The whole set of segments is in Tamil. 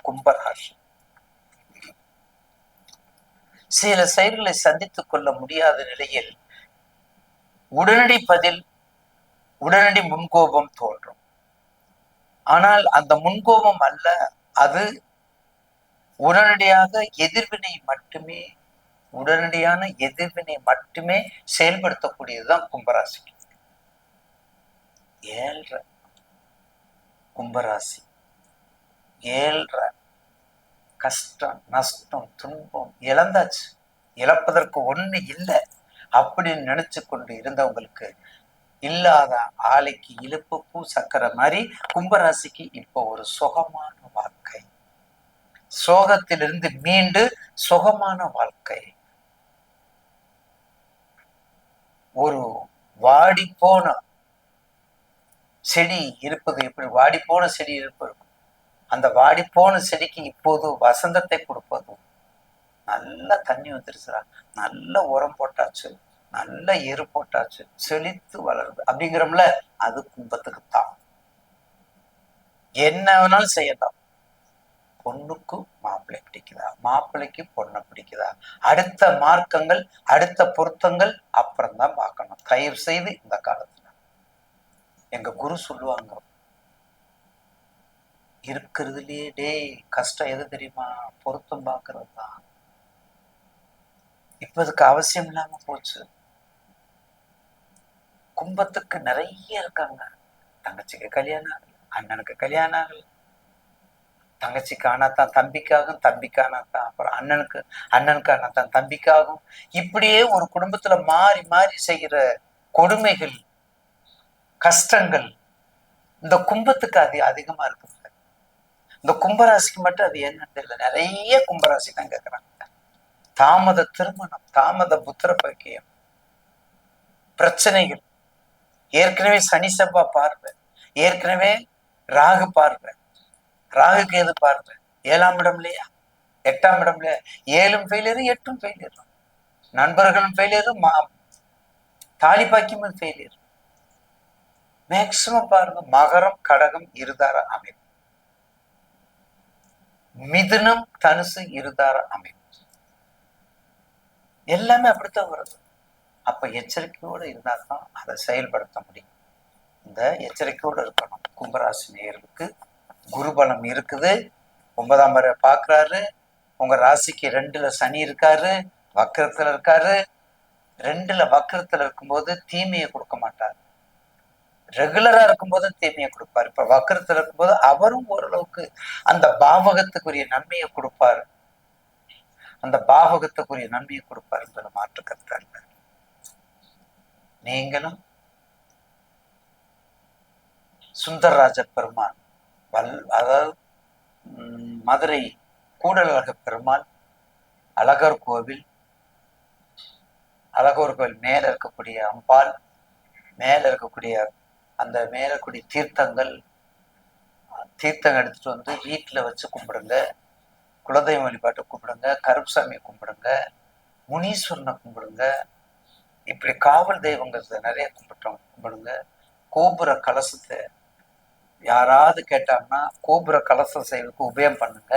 கும்பராசி. சில செயல்களை சந்தித்துக் கொள்ள முடியாத நிலையில் உடனடி பதில், உடனடி முன்கோபம் தோன்றும். ஆனால் அந்த முன்கோபம் அல்ல, அது உடனடியான எதிர்வினை மட்டுமே செயல்படுத்தக்கூடியதுதான் கும்பராசி. ஏழ்ற கும்பராசி, ஏழ்ற கஷ்டம், நஷ்டம், துன்பம் இழந்தாச்சு, இழப்பதற்கு ஒண்ணு இல்லை அப்படின்னு நினைச்சு கொண்டு இருந்தவங்களுக்கு இல்லாத ஆலைக்கு இழுப்பு பூ சக்கரை மாதிரி கும்பராசிக்கு இப்போ ஒரு சுகமான வாழ்க்கை, சோகத்திலிருந்து மீண்டு சுகமான வாழ்க்கை. ஒரு வாடி போன செடி இருப்பது எப்படி, வாடி போன செடி இருப்பது, அந்த வாடி போன செடிக்கு இப்போது வசந்தத்தை கொடுப்பதும், நல்ல தண்ணி வந்துருச்சுரா, நல்ல உரம் போட்டாச்சு, நல்ல எரு போட்டாச்சு, செழித்து வளருது அப்படிங்கிறோம்ல, அது கும்பத்துக்கு தான். என்ன வேணாலும் செய்யலாம். பொண்ணுக்கு மாப்பிள்ளை பிடிக்குதா, மாப்பிள்ளைக்கு பொண்ணை பிடிக்குதா, அடுத்த மார்க்கங்கள், அடுத்த பொருத்தங்கள் அப்புறம்தான் பார்க்கணும். தயவு செய்து இந்த காலத்துல எங்க குரு சொல்லுவாங்க, இருக்கிறதுலயே டேய் கஷ்டம் எது தெரியுமா, பொருத்தம் பார்க்கறது தான். இப்ப அதுக்கு அவசியம் இல்லாம போச்சு. கும்பத்துக்கு நிறைய இருக்காங்க. தங்கச்சிக்கு கல்யாணம் ஆகல, அண்ணனுக்கு கல்யாணம் ஆகல, தங்கச்சிக்கு ஆனாதான் தம்பிக்காகும், தம்பிக்கானாதான் அப்புறம் அண்ணனுக்கு ஆனாதான் தம்பிக்காகும். இப்படியே ஒரு குடும்பத்துல மாறி மாறி செய்கிற கொடுமைகள், கஷ்டங்கள் இந்த கும்பத்துக்கு அதிகமா இருக்குது. இந்த கும்பராசிக்கு மட்டும் அது என்னன்னு தெரியல. நிறைய கும்பராசி தான் கேட்கறாங்க. தாமத திருமணம், தாமத புத்திர பாக்கியம், பிரச்சனைகள், ஏற்கனவே சனி செவ்வாய் பார்வை, ஏற்கனவே ராகு பார்வை, ராகுக்கு எது பார்வை, 7ஆம் இடம் இல்லையா, 8ஆம் இடம் இல்லையா, 7ம் ஃபெயிலியரு 8ம் ஃபெயிலியரு, நண்பர்களும் ஃபெயிலியரு, தாலி பாக்கியமும் ஃபெயிலியர். மேக்சிமம் பாருங்க, மகரம் கடகம் இருதார அமைப்பு, மிதுனம் தனுசு இருதார அமைப்பு, எல்லாமே அப்படித்தான் வருது. அப்ப எச்சரிக்கையோடு இருந்தால்தான் அதை செயல்படுத்த முடியும். இந்த எச்சரிக்கையோடு இருக்கணும். கும்பராசி நேயர்களுக்கு குருபலம் இருக்குது, 9ஆம் முறை பாக்குறாரு, உங்க ராசிக்கு 2ல சனி இருக்காரு, வக்கரத்துல இருக்காரு. 2ல வக்கரத்துல இருக்கும்போது தீமையை கொடுக்க மாட்டார், ரெகுலரா இருக்கும்போது தீமையை கொடுப்பாரு. இப்ப வக்கரத்துல இருக்கும்போது அவரும் ஓரளவுக்கு அந்த பாவகத்துக்குரிய நன்மையை கொடுப்பாரு, அந்த பாவகத்துக்குரிய நன்மையை கொடுப்பாருங்கிற மாற்று கருத்தா இல்ல. நீங்களும் சுந்தரராஜ பெருமான் அதாவது மதுரை கூடலழக பெருமாள் அழகர் கோவில் மேல இருக்கக்கூடிய அம்பாள், மேல இருக்கக்கூடிய அந்த மேல கூடிய தீர்த்தம் எடுத்துட்டு வந்து வீட்டுல வச்சு கும்பிடுங்க. குலதெய்வ வழிபாட்டை கும்பிடுங்க, கருப்புசாமியை கும்பிடுங்க, முனீஸ்வரனை கும்பிடுங்க. இப்படி காவல் தெய்வங்கிறத நிறைய கும்பிடுங்க. கோபுர கலசத்தை யாராவது கேட்டாங்கன்னா கோபுர கலசம் செய்வதற்கு உபயம் பண்ணுங்க.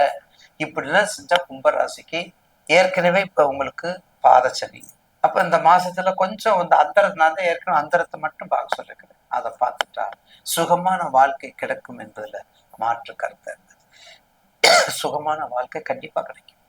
இப்படிலாம் செஞ்சா கும்பராசிக்கு ஏற்கனவே இப்ப உங்களுக்கு பாதச்சனி. அப்ப இந்த மாசத்துல கொஞ்சம் வந்து அந்தரம், நான் தான் ஏற்கனவே அந்தரத்தை மட்டும் பார்க்க சொல்லிருக்கிறேன், அதை பார்த்துட்டா சுகமான வாழ்க்கை கிடைக்கும் என்பதுல மாற்று கருத்து. சுகமான வாழ்க்கை கண்டிப்பா கிடைக்கும்.